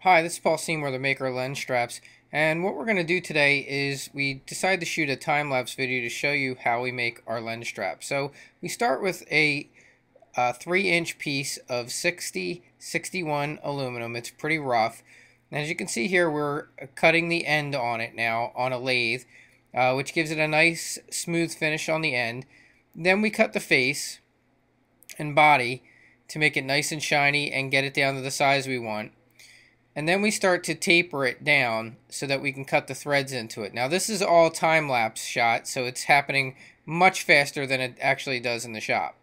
Hi, this is Paul Seymour, the maker of LensStraps, and what we're going to do today is we decided to shoot a time-lapse video to show you how we make our lens strap. So we start with a 3-inch piece of 60-61 aluminum. It's pretty rough. And as you can see here, we're cutting the end on it now on a lathe, which gives it a nice smooth finish on the end. Then we cut the face and body to make it nice and shiny and get it down to the size we want. And then we start to taper it down so that we can cut the threads into it. Now this is all time-lapse shot, so it's happening much faster than it actually does in the shop.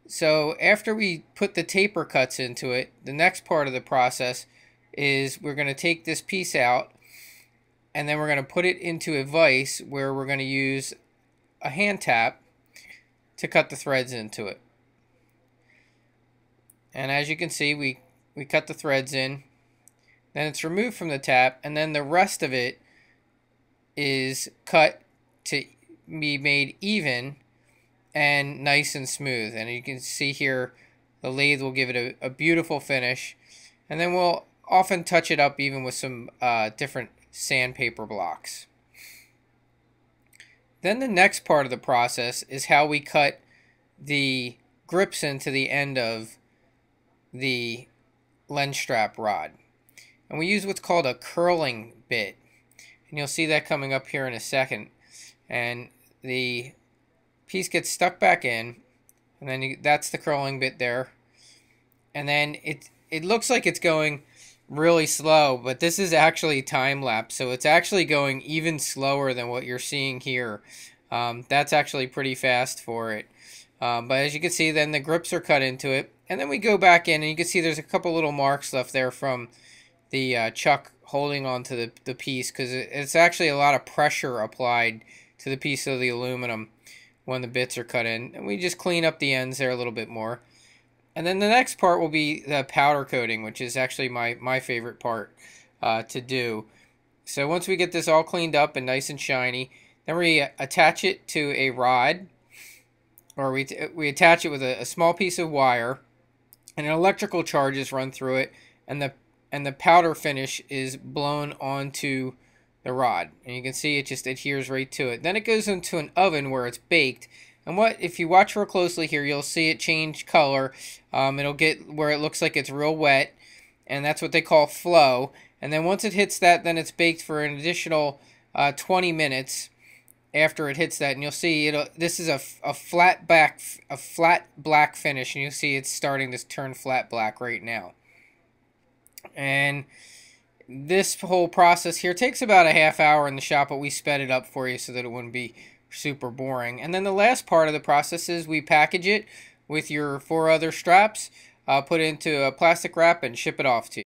So after we put the taper cuts into it, the next part of the process is we're going to take this piece out and then we're going to put it into a vise where we're going to use a hand tap to cut the threads into it. And as you can see, we cut the threads in, then it's removed from the tap, and then the rest of it is cut to be made even and nice and smooth. And you can see here the lathe will give it a beautiful finish, and then we'll often touch it up even with some different sandpaper blocks. Then the next part of the process is how we cut the grips into the end of the LensStraps rod, and we use what's called a curling bit, and you'll see that coming up here in a second. And the piece gets stuck back in, and then that's the curling bit there. And then it looks like it's going really slow, but this is actually time lapse, so it's actually going even slower than what you're seeing here. That's actually pretty fast for it. But as you can see, then the grips are cut into it, and then we go back in, and you can see there's a couple little marks left there from the chuck holding onto the piece, because it's actually a lot of pressure applied to the piece of the aluminum when the bits are cut in. And we just clean up the ends there a little bit more. And then the next part will be the powder coating, which is actually my favorite part to do. So once we get this all cleaned up and nice and shiny, then we attach it to a rod, or we attach it with a small piece of wire, and an electrical charge is run through it, and the powder finish is blown onto the rod, and you can see it just adheres right to it. Then it goes into an oven where it's baked, and if you watch real closely here, you'll see it change color. It'll get where it looks like it's real wet, and that's what they call flow. And then once it hits that, then it's baked for an additional 20 minutes after it hits that, and you'll see this is a flat black finish, and you'll see it's starting to turn flat black right now. And this whole process here takes about a half hour in the shop, but we sped it up for you so that it wouldn't be super boring. And then the last part of the process is we package it with your 4 other straps, put it into a plastic wrap, and ship it off to you.